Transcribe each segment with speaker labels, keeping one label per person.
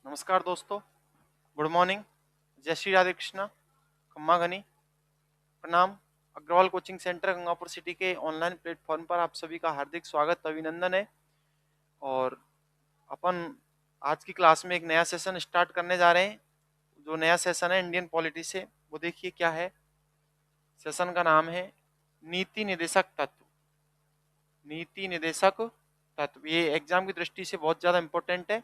Speaker 1: नमस्कार दोस्तों, good morning, जय श्री राधे कृष्णा, खम्मा घनी, प्रणाम। Agarwal coaching centre Gangapur city के ऑनलाइन प्लेटफॉर्म पर आप सभी का हार्दिक स्वागत अभिनंदन है। और अपन आज की क्लास में एक नया सेशन स्टार्ट करने जा रहे हैं। जो नया सेशन है इंडियन पॉलिटी से, वो देखिए क्या है। सेशन का नाम है नीति निर्देशक तत्व। नीति निर्देशक तत्व ये एग्जाम की दृष्टि से बहुत ज़्यादा इंपॉर्टेंट है।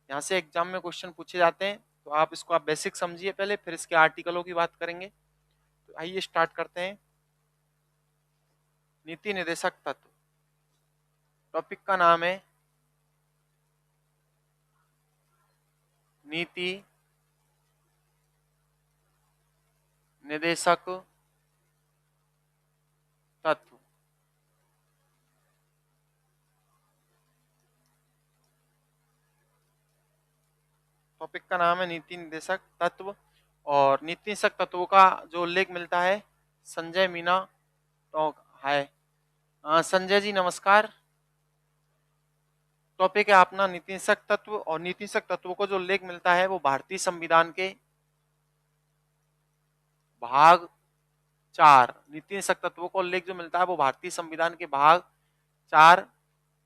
Speaker 1: यहाँ से एग्जाम में क्वेश्चन पूछे जाते हैं, तो आप इसको आप बेसिक समझिए पहले, फिर इसके आर्टिकलों की बात करेंगे। तो आइए स्टार्ट करते हैं। नीति निर्देशक तत्व, टॉपिक का नाम है नीति निर्देशक तत्व। टॉपिक का नाम है नीति निर्देशक तत्व। और नीति निर्देशक तत्वों का जो उल्लेख मिलता है संजय मीना टॉक है। संजय जी नमस्कार। टॉपिक है अपना नीति निर्देशक तत्व, और नीति निर्देशक तत्वों को जो उल्लेख मिलता है वो भारतीय संविधान के भाग 4। नीति निर्देशक तत्वों को उल्लेख जो मिलता है वो भारतीय संविधान के भाग 4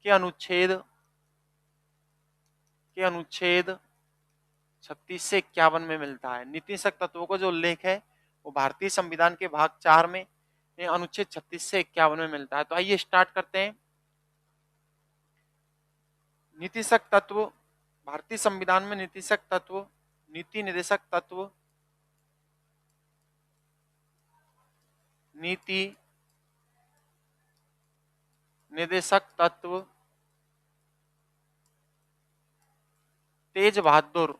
Speaker 1: के अनुच्छेद 36 से 51 में मिलता है। नीति निर्देशक तत्वों को जो उल्लेख है वो भारतीय संविधान के भाग 4 में अनुच्छेद 36 से 51 में मिलता है। तो आइए स्टार्ट करते हैं। नीति निर्देशक तत्व, भारतीय संविधान में नीति निर्देशक तत्व, नीति निर्देशक तत्व, नीति निर्देशक तत्व तेज बहादुर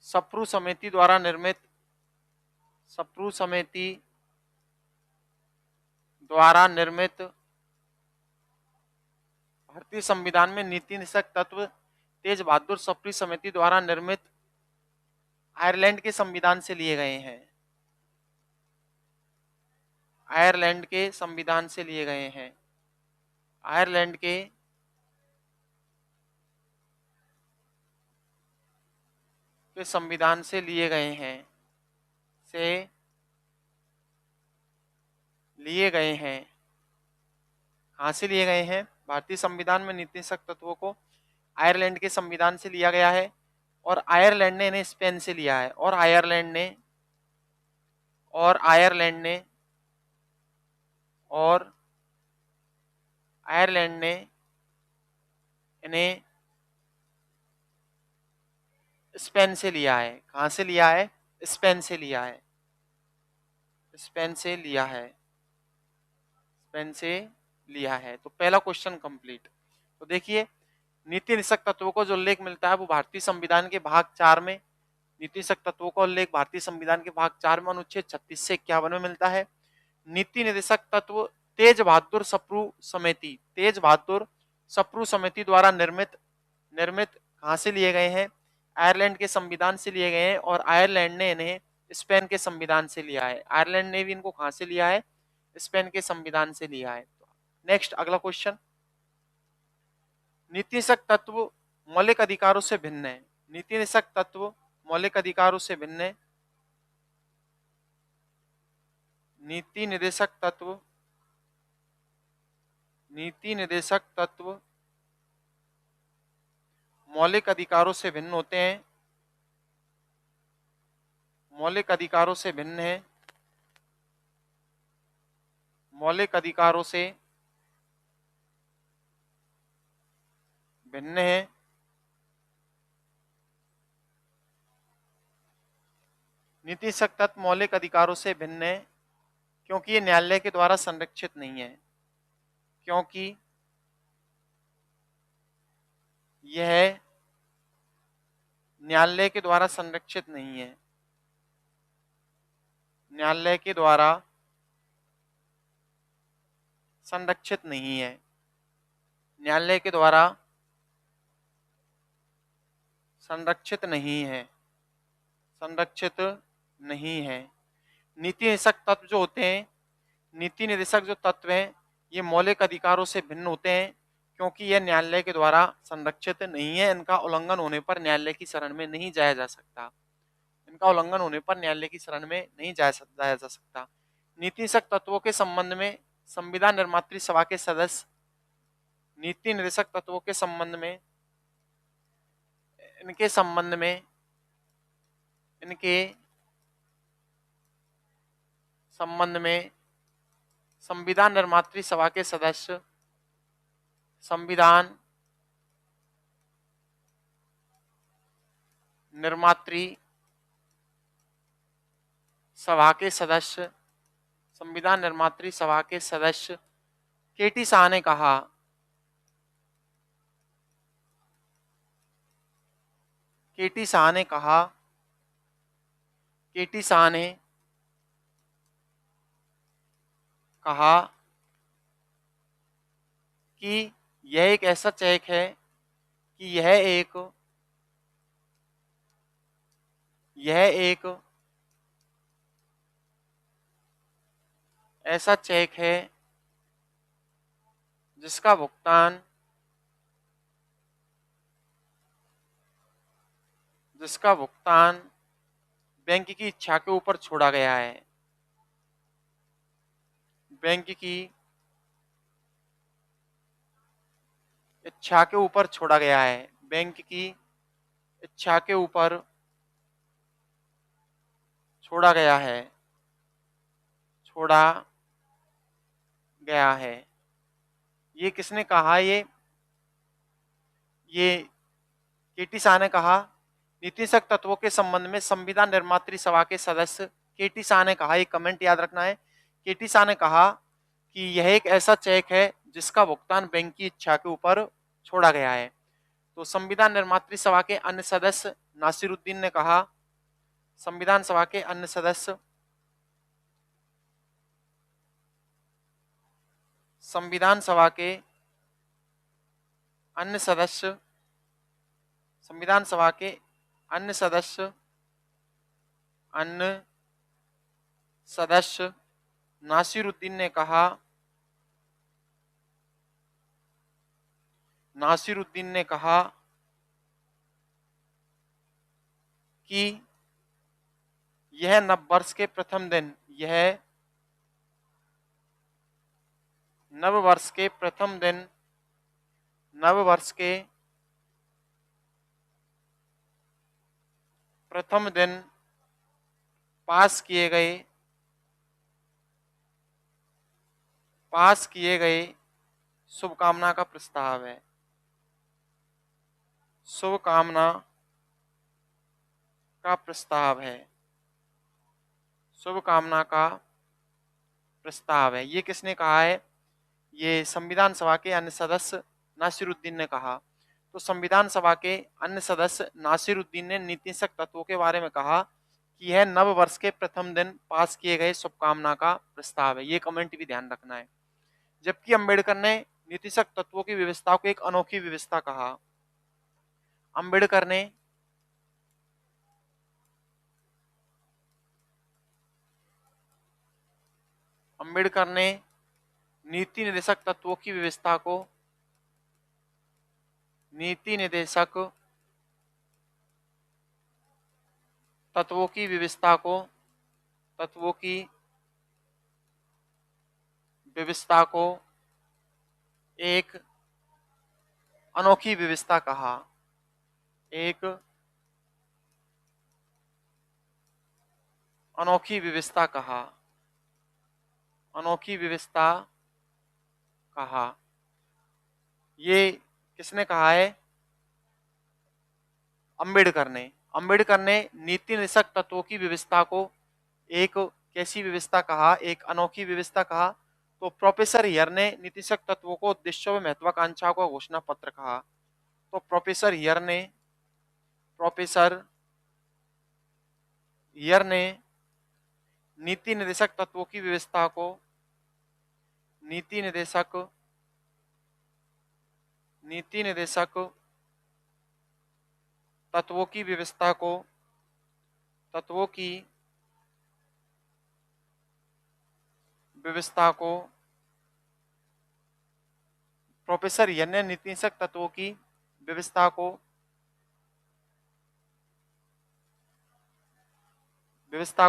Speaker 1: सप्रू समिति द्वारा निर्मित, भारतीय संविधान में नीति निर्देशक तत्व तेज बहादुर सप्रू समिति द्वारा निर्मित आयरलैंड के संविधान से लिए गए हैं। आयरलैंड के संविधान से लिए गए हैं। आयरलैंड के संविधान से लिए गए हैं। कहाँ से लिए गए हैं? भारतीय संविधान में नीति निर्देशक तत्वों को आयरलैंड के संविधान से लिया गया है, और आयरलैंड ने इन्हें स्पेन से लिया है, और आयरलैंड ने इन्हें स्पेन से लिया है। कहाँ से लिया है? स्पेन से लिया है। तो पहला क्वेश्चन कंप्लीट। तो देखिए, नीति निर्देशक तत्वों को जो उल्लेख मिलता है वो भारतीय संविधान के भाग 4 में, नीति निर्देशक तत्वों का उल्लेख भारतीय संविधान के भाग 4 में अनुच्छेद 36 से 51 में मिलता है। नीति निर्देशक तत्व तेज बहादुर सप्रू समिति द्वारा निर्मित कहाँ से लिए गए हैं? आयरलैंड के संविधान से लिए गए हैं, और आयरलैंड ने इन्हें स्पेन के संविधान से लिया है। आयरलैंड ने भी इनको कहाँ से लिया है? स्पेन के संविधान से लिया है। नेक्स्ट अगला क्वेश्चन, नीति निर्देशक तत्व मौलिक अधिकारों से भिन्न है। नीति निर्देशक तत्व मौलिक अधिकारों से भिन्न है। नीति निर्देशक तत्व मौलिक अधिकारों से भिन्न होते हैं। मौलिक अधिकारों से भिन्न है। नीति निर्देशक तत्व मौलिक अधिकारों से भिन्न है क्योंकि ये न्यायालय के द्वारा संरक्षित नहीं है। क्योंकि यह न्यायालय के द्वारा संरक्षित नहीं है। न्यायालय के द्वारा संरक्षित नहीं है। न्यायालय के द्वारा संरक्षित नहीं है। नीति निर्देशक तत्व जो होते हैं, नीति निर्देशक जो तत्व हैं, ये मौलिक अधिकारों से भिन्न होते हैं। क्योंकि यह न्यायालय के द्वारा संरक्षित नहीं है, इनका उल्लंघन होने पर न्यायालय की शरण में नहीं जाया जा सकता। इनका उल्लंघन होने पर न्यायालय की शरण में नहीं जाया जा सकता। नीति निषेधक तत्वों के संबंध में संविधान निर्मात्री सभा के सदस्य नीति निर्देशक तत्वों के संबंध में इनके संबंध में संविधान निर्मात्री सभा के सदस्य संविधान निर्मात्री सभा के सदस्य संविधान निर्मात्री सभा के सदस्य केटी शाह ने कहा केटी शाह ने कहा केटी शाह ने कहा कि यह एक ऐसा चेक है कि यह एक ऐसा चेक है जिसका भुगतान बैंक की इच्छा के ऊपर छोड़ा गया है। बैंक की इच्छा के ऊपर छोड़ा गया है। बैंक की इच्छा के ऊपर छोड़ा गया है। छोड़ा गया है। ये किसने कहा? ये केटी शाह ने कहा। नीति निषेधक तत्वों के संबंध में संविधान निर्मात्री सभा के सदस्य केटी शाह ने कहा, एक कमेंट याद रखना है, केटी शाह ने कहा कि यह एक ऐसा चेक है जिसका भुगतान बैंक की इच्छा के ऊपर छोड़ा गया है। तो संविधान निर्मात्री सभा के अन्य सदस्य नासिरुद्दीन ने कहा, संविधान सभा के अन्य सदस्य संविधान सभा के अन्य सदस्य संविधान सभा के अन्य सदस्य नासिरुद्दीन ने कहा कि यह नववर्ष के प्रथम दिन पास किए गए शुभकामना का प्रस्ताव है। शुभकामना का प्रस्ताव है। शुभकामना का प्रस्ताव है। ये किसने कहा है? ये संविधान सभा के अन्य सदस्य नासिरुद्दीन ने कहा। तो संविधान सभा के अन्य सदस्य नासिरुद्दीन ने नीति निषेधक तत्वों के बारे में कहा कि यह नव वर्ष के प्रथम दिन पास किए गए शुभकामना का प्रस्ताव है। ये कमेंट भी ध्यान रखना है। जबकि अंबेडकर ने नीति निषेधक तत्वों की व्यवस्था को एक अनोखी व्यवस्था कहा। अंबेडकर ने नीति निर्देशक तत्वों की व्यवस्था को एक अनोखी व्यवस्था कहा। एक अनोखी व्यवस्था कहा। अनोखी व्यवस्था कहा। ये किसने कहा है? अंबेडकर ने नीति निर्देशक तत्वों की व्यवस्था को एक कैसी व्यवस्था कहा? एक अनोखी व्यवस्था कहा। तो प्रोफेसर हियर ने नीति निर्देशक तत्वों को उद्देश्यों व महत्वाकांक्षाओं का घोषणा पत्र कहा। तो प्रोफेसर हियर ने नीति निर्देशक तत्वों की व्यवस्था को नीति निर्देशक तत्वों की व्यवस्था को प्रोफेसर यन ने नीतिनिषेक तत्वों की व्यवस्था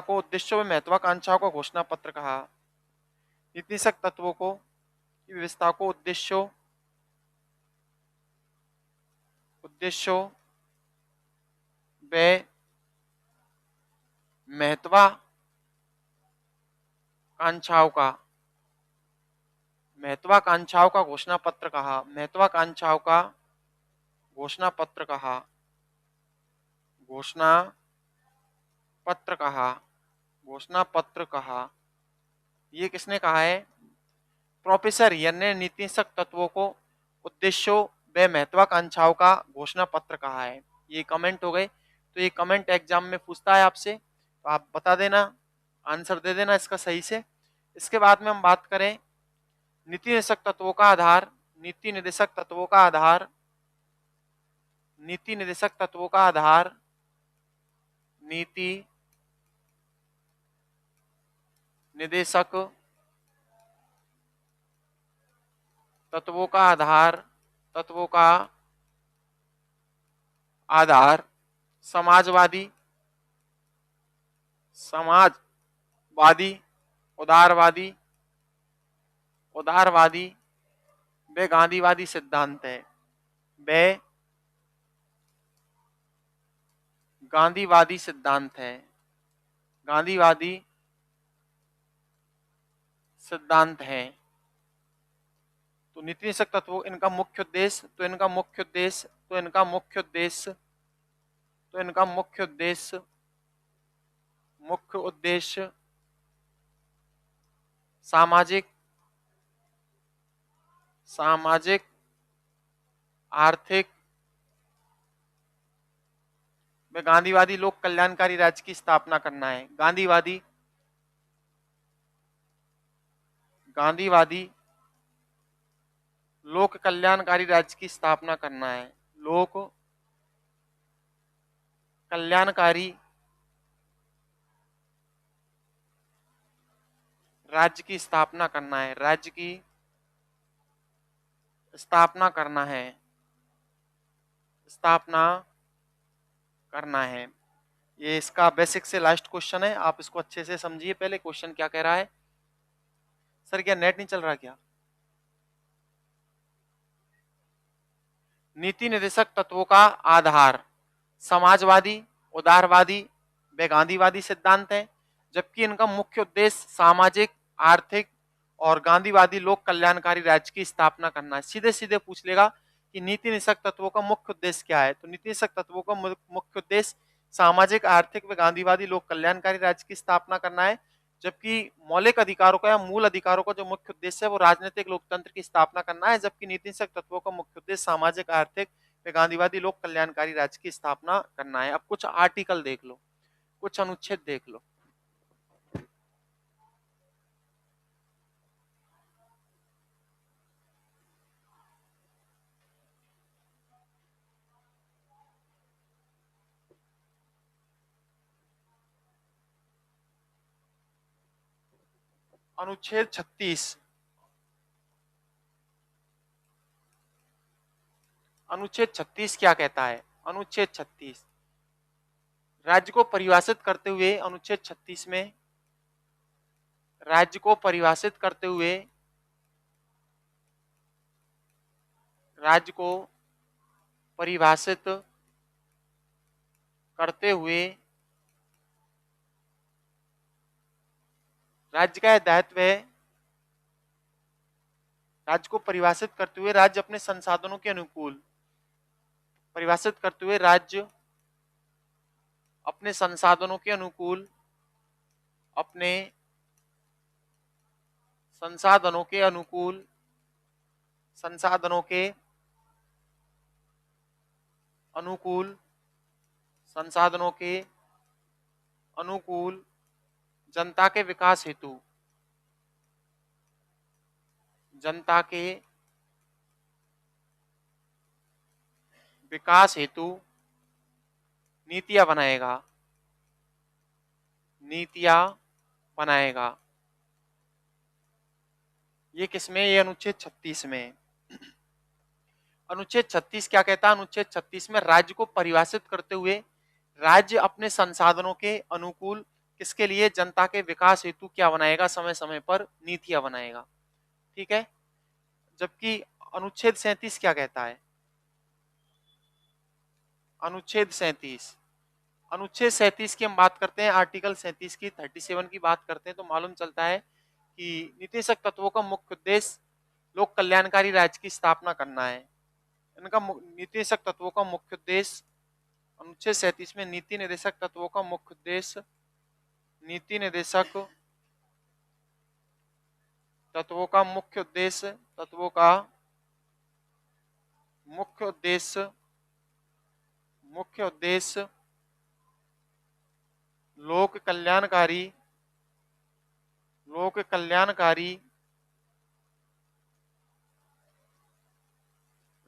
Speaker 1: को उद्देश्यों व महत्वाकांक्षाओं का घोषणा पत्र कहा। नीतिनिषेक तत्वों को की व्यवस्था को उद्देश्यों व महत्वाकांक्षाओं का घोषणा पत्र कहा। महत्वाकांक्षाओं का घोषणा पत्र कहा। घोषणा पत्र कहा। घोषणा पत्र कहा। ये किसने कहा है? प्रोफेसर यन ने नीतिनिषेक तत्वों को उद्देश्यों व महत्वाकांक्षाओं का घोषणा पत्र कहा है। ये कमेंट हो गए। तो ये कमेंट एग्जाम में पूछता है आपसे, तो आप बता देना, आंसर दे देना इसका सही से। इसके बाद में हम बात करें नीति निर्देशक तत्वों का आधार। नीति निर्देशक तत्वों का आधार। नीति निर्देशक तत्वों का आधार। नीति निर्देशक तत्वों का आधार। तत्वों का आधार समाजवादी, समाजवादी, उदारवादी, उदारवादी व गांधीवादी सिद्धांत है। वे गांधीवादी सिद्धांत है। गांधीवादी सिद्धांत है। तो नीति निर्देशक तत्व इनका मुख्य उद्देश्य मुख्य उद्देश्य सामाजिक आर्थिक व गांधीवादी लोक कल्याणकारी राज्य की स्थापना करना है। गांधीवादी लोक कल्याणकारी राज्य की स्थापना करना है। लोक कल्याणकारी राज्य की स्थापना करना है। राज्य की स्थापना करना है। स्थापना करना है। ये इसका बेसिक से लास्ट क्वेश्चन है, आप इसको अच्छे से समझिए। पहले क्वेश्चन क्या कह रहा है? सर क्या नेट नहीं चल रहा क्या? नीति निर्देशक तत्वों का आधार समाजवादी, उदारवादी व गांधीवादी सिद्धांत है, जबकि इनका मुख्य उद्देश्य सामाजिक, आर्थिक और गांधीवादी लोक कल्याणकारी राज्य की स्थापना करना है। सीधे सीधे पूछ लेगा कि नीति निर्देशक तत्वों का मुख्य उद्देश्य क्या है। तो नीति निर्देशक तत्वों का मुख्य उद्देश्य सामाजिक, आर्थिक व गांधीवादी लोक कल्याणकारी राज्य की स्थापना करना है, जबकि मौलिक अधिकारों का या मूल अधिकारों का जो मुख्य उद्देश्य है वो राजनीतिक लोकतंत्र की स्थापना करना है, जबकि नीति निर्देशक तत्वों का मुख्य उद्देश्य सामाजिक, आर्थिक व गांधीवादी लोक कल्याणकारी राज्य की स्थापना करना है। अब कुछ आर्टिकल देख लो, कुछ अनुच्छेद देख लो। अनुच्छेद 36। अनुच्छेद 36 क्या कहता है? अनुच्छेद 36 राज्य को परिभाषित करते हुए, अनुच्छेद 36 में राज्य को परिभाषित करते हुए, राज्य को परिभाषित करते हुए राज्य का दायित्व है, राज्य को परिभाषित करते हुए राज्य अपने संसाधनों के अनुकूल, परिभाषित करते हुए राज्य अपने संसाधनों के अनुकूल, अपने संसाधनों के अनुकूल, संसाधनों के अनुकूल, संसाधनों के अनुकूल जनता के विकास हेतु, जनता के विकास हेतु नीतियां बनाएगा, नीतियां बनाएगा। ये किसमें? ये अनुच्छेद 36 में। अनुच्छेद 36 क्या कहता है? अनुच्छेद 36 में राज्य को परिभाषित करते हुए राज्य अपने संसाधनों के अनुकूल किसके लिए? जनता के विकास हेतु क्या बनाएगा? समय समय पर नीतियां बनाएगा। ठीक है। जबकि अनुच्छेद 37 क्या कहता है? अनुच्छेद 37, अनुच्छेद 37 की हम बात करते हैं, आर्टिकल 37 की 37 की बात करते हैं तो मालूम चलता है कि नीतिशक तत्वों का मुख्य उद्देश्य लोक कल्याणकारी राज्य की स्थापना करना है। इनका नीतिशक तत्वों का मुख्य उद्देश्य अनुच्छेद 37 में नीति निर्देशक तत्वों का मुख्य उद्देश्य, नीति निर्देशक तत्वों का मुख्य उद्देश्य, तत्वों का मुख्य उद्देश्य, मुख्य उद्देश्य लोक कल्याणकारी, लोक कल्याणकारी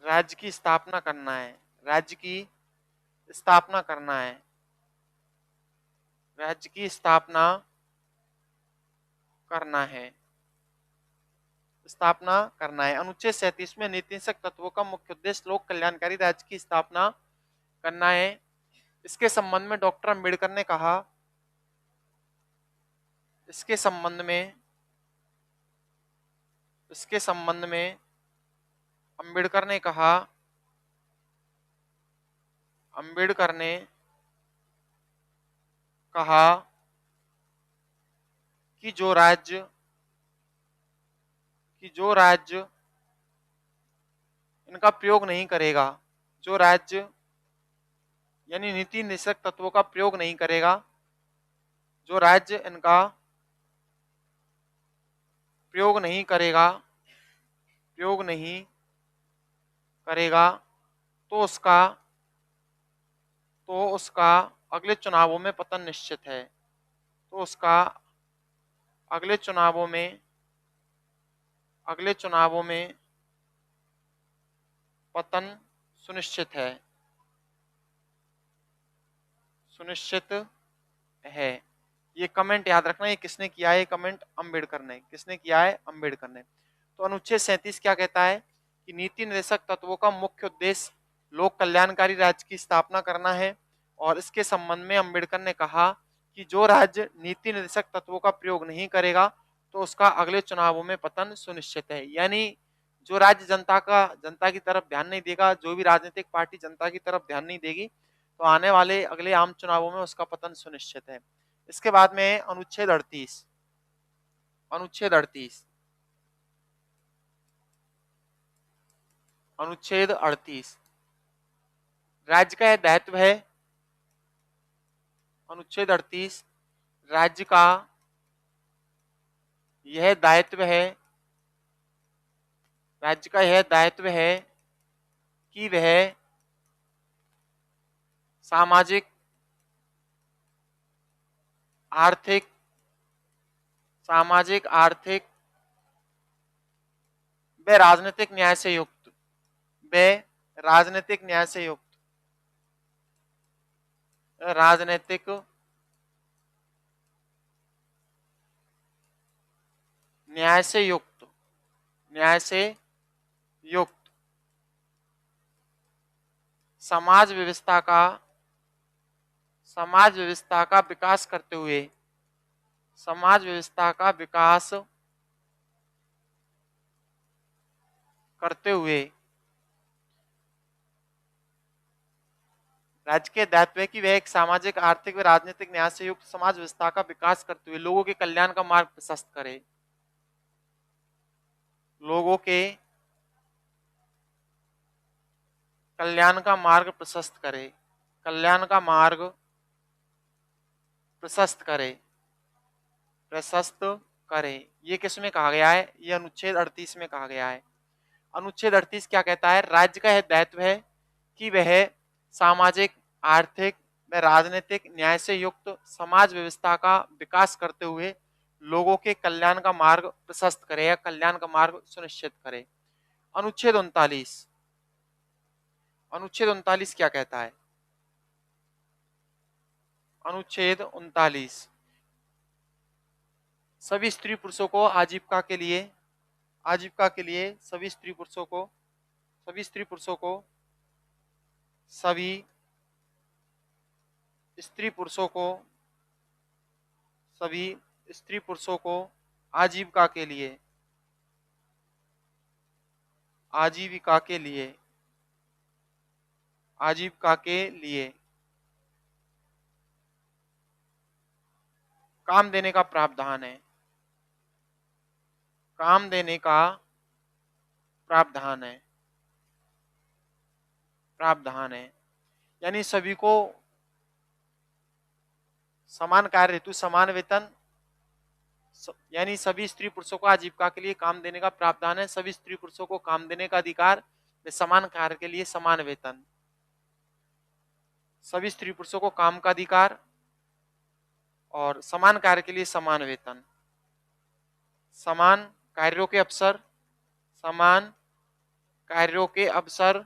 Speaker 1: राज्य की स्थापना करना है, राज्य की स्थापना करना है, राज्य की स्थापना करना है, स्थापना करना है। अनुच्छेद 37 में नीतिशक तत्वों का मुख्य उद्देश्य लोक कल्याणकारी राज्य की स्थापना करना है। इसके संबंध में डॉक्टर अंबेडकर ने कहा, इसके संबंध में, इसके संबंध में अंबेडकर ने कहा, अंबेडकर ने कहा कि जो राज्य, इनका प्रयोग नहीं करेगा, जो राज्य यानी नीति निषेधक तत्वों का प्रयोग नहीं करेगा, जो राज्य इनका प्रयोग नहीं करेगा, प्रयोग नहीं करेगा तो उसका अगले चुनावों में पतन निश्चित है, तो उसका अगले चुनावों में पतन सुनिश्चित है, सुनिश्चित है। ये कमेंट याद रखना, ये किसने किया है? कमेंट अंबेडकर ने। किसने किया है? अंबेडकर ने। तो अनुच्छेद 37 क्या कहता है कि नीति निर्देशक तत्वों का मुख्य उद्देश्य लोक कल्याणकारी राज्य की स्थापना करना है, और इसके संबंध में अंबेडकर ने कहा कि जो राज्य नीति निर्देशक तत्वों का प्रयोग नहीं करेगा तो उसका अगले चुनावों में पतन सुनिश्चित है। यानी जो राज्य जनता की तरफ ध्यान नहीं देगा, जो भी राजनीतिक पार्टी जनता की तरफ ध्यान नहीं देगी, तो आने वाले अगले आम चुनावों में उसका पतन सुनिश्चित है। इसके बाद में अनुच्छेद 38, अनुच्छेद 38, अनुच्छेद 38 राज्य का यह दायित्व है, अनुच्छेद 38 राज्य का यह दायित्व है, राज्य का यह दायित्व है कि वह सामाजिक, आर्थिक, सामाजिक, आर्थिक व राजनीतिक न्याय से युक्त, व राजनीतिक न्याय से युक्त, राजनीतिक न्याय से युक्त, न्याय से युक्त समाज व्यवस्था का विकास करते हुए, समाज व्यवस्था का विकास करते हुए राज्य के दायित्व है कि वह एक सामाजिक, आर्थिक व राजनीतिक न्याय से युक्त समाज व्यवस्था का विकास करते हुए लोगों के कल्याण का मार्ग प्रशस्त करे, लोगों के कल्याण का मार्ग प्रशस्त करे, कल्याण का मार्ग प्रशस्त करे, प्रशस्त करे। ये किस में कहा गया है? ये अनुच्छेद 38 में कहा गया है। अनुच्छेद 38 क्या कहता है? राज्य का यह दायित्व है कि वह सामाजिक, आर्थिक व राजनीतिक न्याय से युक्त समाज व्यवस्था का विकास करते हुए लोगों के कल्याण का मार्ग प्रशस्त करे या कल्याण का मार्ग सुनिश्चित करे। अनुच्छेद 39, अनुच्छेद 39 क्या कहता है? अनुच्छेद 39 सभी स्त्री पुरुषों को आजीविका के लिए, आजीविका के लिए सभी स्त्री पुरुषों को सभी स्त्री पुरुषों को, सभी स्त्री पुरुषों को, सभी स्त्री पुरुषों को आजीविका के लिए, आजीविका के लिए, आजीविका के लिए काम देने का प्रावधान है, काम देने का प्रावधान है, प्रावधान है। यानी सभी को समान कार्य हेतु समान वेतन, यानी सभी स्त्री पुरुषों को आजीविका के लिए काम देने का प्रावधान है। सभी स्त्री पुरुषों को काम देने का अधिकार, समान कार्य के लिए समान वेतन। सभी स्त्री पुरुषों को काम का अधिकार और समान कार्य के लिए समान वेतन। समान कार्यों के अवसर, समान कार्यों के अवसर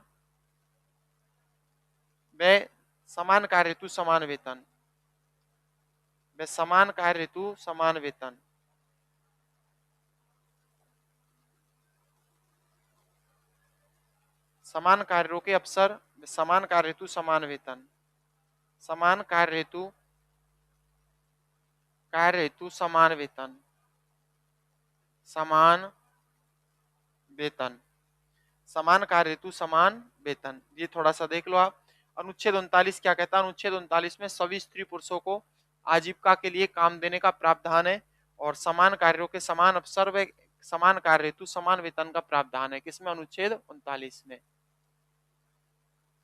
Speaker 1: व समान कार्य हेतु समान वेतन, व समान कार्य हेतु समान वेतन। समान कार्यों के अवसर, समान कार्य हेतु समान वेतन, समान कार्य हेतु समान वेतन, समान वेतन, समान कार्य हेतु समान वेतन। ये थोड़ा सा देख लो आप। अनुच्छेद 39 क्या कहता है? अनुच्छेद 39 में सभी स्त्री पुरुषों को आजीविका के लिए काम देने का प्रावधान है और समान कार्यों के समान अवसर व समान कार्य हेतु समान वेतन का प्रावधान है। किसमें? अनुच्छेद 39 में।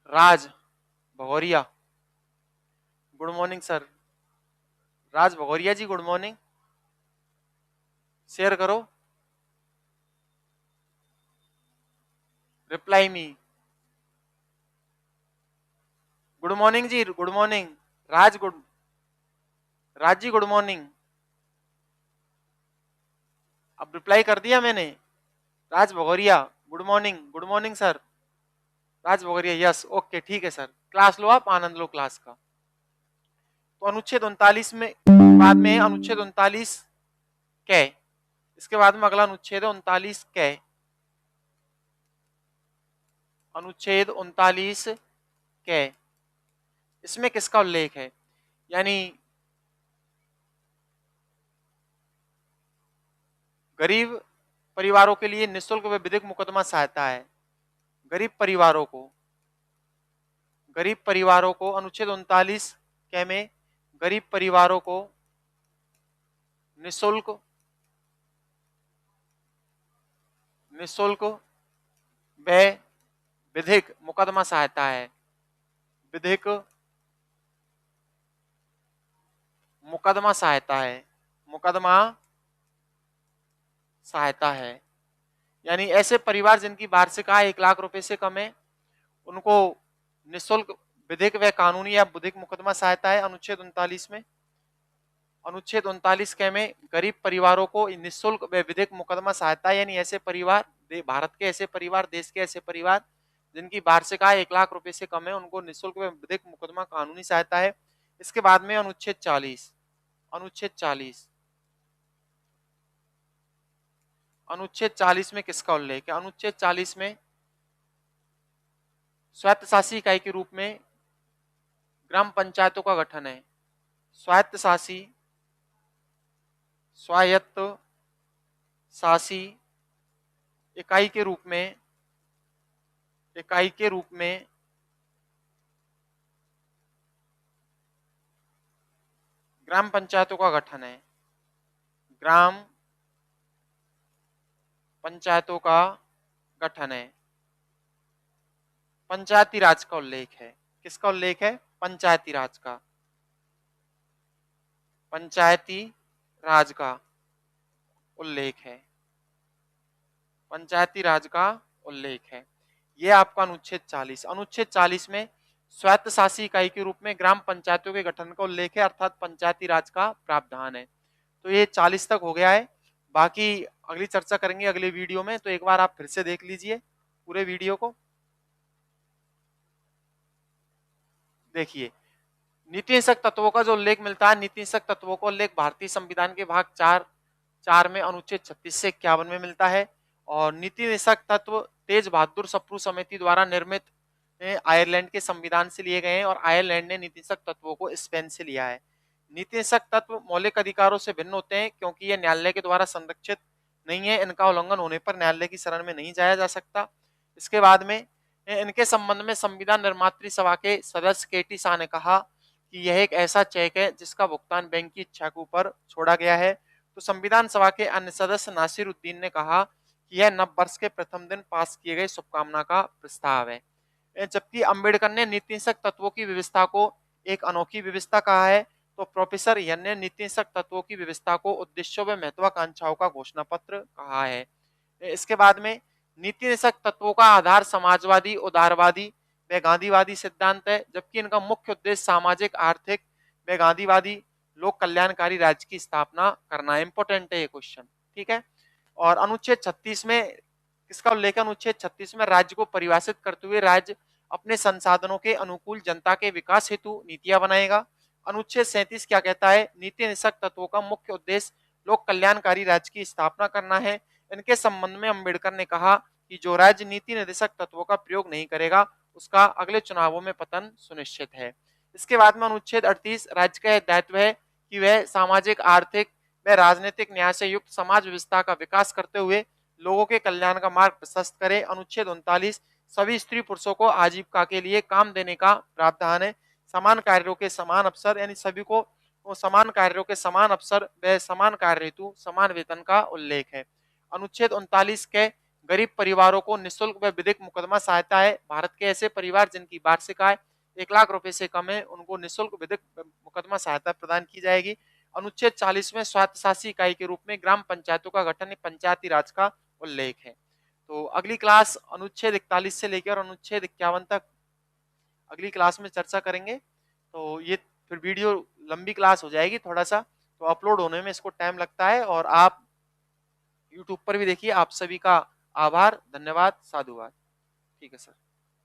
Speaker 1: Raj Bhagoria, good morning sir. Raj Bhagoria ji good morning. Share करो, reply me. Good morning ji, good morning. Raj ji good morning. अब रिप्लाई कर दिया मैंने। Raj Bhagoria good morning, good morning sir. Raj Bhagoria yes, okay ठीक है सर। क्लास लो आप, आनंद लो क्लास का। तो अनुच्छेद 39 में बाद में अनुच्छेद 39 कै, इसके बाद में अगला अनुच्छेद 39 कै। अनुच्छेद 39 कै, इसमें किसका उल्लेख है? यानी गरीब परिवारों के लिए निःशुल्क व विधिक मुकदमा सहायता है। गरीब परिवारों को, गरीब परिवारों को अनुच्छेद 39 कै में गरीब परिवारों को निःशुल्क व विधिक मुकदमा सहायता है। विधिक मुकदमा सहायता है, मुकदमा सहायता है। यानी ऐसे परिवार जिनकी वार्षिक आय 1 लाख रुपए से कम है, उनको निःशुल्क विधिक व कानूनी या विधिक मुकदमा सहायता है अनुच्छेद 39 में। अनुच्छेद 39 कै में गरीब परिवारों को निःशुल्क व विधिक मुकदमा सहायता, यानी ऐसे परिवार, भारत के ऐसे परिवार, देश के ऐसे परिवार जिनकी वार्षिक आय 1 लाख रुपए से कम है, उनको निःशुल्क व विधिक मुकदमा कानूनी सहायता है। इसके बाद में अनुच्छेद 40, अनुच्छेद 40, अनुच्छेद 40 में किसका उल्लेख है? अनुच्छेद 40 में स्वायत्तशासी इकाई के रूप में ग्राम पंचायतों का गठन है। स्वायत्तशासी, स्वायत्त शासी इकाई के रूप में, इकाई के रूप में ग्राम पंचायतों का गठन है। ग्राम पंचायतों का गठन है। पंचायती राज का उल्लेख है। किसका उल्लेख है? पंचायती राज का, पंचायती राज का उल्लेख है, पंचायती राज का उल्लेख है। यह आपका अनुच्छेद 40। अनुच्छेद 40 में स्वायत्तशासी इकाई के रूप में ग्राम पंचायतों के गठन का उल्लेख है, अर्थात पंचायती राज का प्रावधान है। तो ये 40 तक हो गया है। बाकी अगली चर्चा करेंगे अगले वीडियो में, तो एक बार आप फिर से देख लीजिए पूरे वीडियो को। देखिए, नीति निषेधक तत्वों का जो उल्लेख मिलता है, नीति निषेधक तत्वों का उल्लेख भारतीय संविधान के भाग 4 में अनुच्छेद 36 से 51 में मिलता है। और नीति निषेधक तत्व तेज बहादुर सप्रू समिति द्वारा निर्मित आयरलैंड के संविधान से लिए गए हैं और आयरलैंड ने नीतिशक तत्वों को स्पेन से लिया है। नीतिशक तत्व मौलिक अधिकारों से भिन्न होते हैं क्योंकि ये न्यायालय के द्वारा संरक्षित नहीं है, इनका उल्लंघन होने पर न्यायालय की शरण में नहीं जाया जा सकता। इसके बाद में इनके संबंध में संविधान निर्मात्री सभा के सदस्य केटी शाह ने कहा कि यह एक ऐसा चेक है जिसका भुगतान बैंक की इच्छा के ऊपर छोड़ा गया है। तो संविधान सभा के अन्य सदस्य नासिर उद्दीन ने कहा कि यह नव वर्ष के प्रथम दिन पास किए गए शुभकामना का प्रस्ताव है। जबकि अंबेडकर ने नीतिशक तत्वों की व्यवस्था को एक अनोखी व्यवस्था कहा है, तो प्रोफेसर यन ने नीतिशक तत्वों की व्यवस्था को उद्देश्यों व महत्वाकांक्षाओं का घोषणा पत्र कहा है। इसके बाद में नीतिशक तत्वों का आधार समाजवादी, उदारवादी व गांधीवादी सिद्धांत है, जबकि इनका मुख्य उद्देश्य सामाजिक, आर्थिक व गांधीवादी लोक कल्याणकारी राज्य की स्थापना करना। इंपॉर्टेंट है ये क्वेश्चन, ठीक है। और अनुच्छेद 36 में किसका उल्लेख है? अनुच्छेद 36 में राज्य को परिभाषित करते हुए राज्य अपने संसाधनों के अनुकूल जनता के विकास हेतु नीतियां बनाएगा। अनुच्छेद 37 क्या कहता है? नीति निषेधक तत्वों का मुख्य उद्देश्य लोक कल्याणकारी राज्य की स्थापना करना है। इनके संबंध में अंबेडकर ने कहा कि जो राज्य नीति निर्देशक तत्वों का प्रयोग नहीं करेगा उसका अगले चुनावों में पतन सुनिश्चित है। इसके बाद में अनुच्छेद 38 राज्य का दायित्व है कि वह सामाजिक, आर्थिक व राजनीतिक न्याय से युक्त समाज व्यवस्था का विकास करते हुए लोगों के कल्याण का मार्ग प्रशस्त करे। अनुच्छेद 39 सभी स्त्री पुरुषों को आजीविका के लिए काम देने का प्रावधान है। समान कार्यों के समान अवसर, यानी सभी को समान कार्यों के समान अवसर व समान कार्य हेतु समान वेतन का उल्लेख है। अनुच्छेद 39 के गरीब परिवारों को निःशुल्क व विधिक मुकदमा सहायता है। भारत के ऐसे परिवार जिनकी वार्षिक आय 1 लाख रुपए से कम है उनको निःशुल्क विधिक मुकदमा सहायता प्रदान की जाएगी। अनुच्छेद 40 में स्वायत्त शासी इकाई के रूप में ग्राम पंचायतों का गठन पंचायती राज का उल्लेख है। तो अगली क्लास अनुच्छेद 41 से लेकर अनुच्छेद 51 तक अगली क्लास में चर्चा करेंगे। तो ये फिर वीडियो लंबी क्लास हो जाएगी थोड़ा सा, तो अपलोड होने में इसको टाइम लगता है। और आप यूट्यूब पर भी देखिए। आप सभी का आभार, धन्यवाद, साधुवाद। ठीक है सर।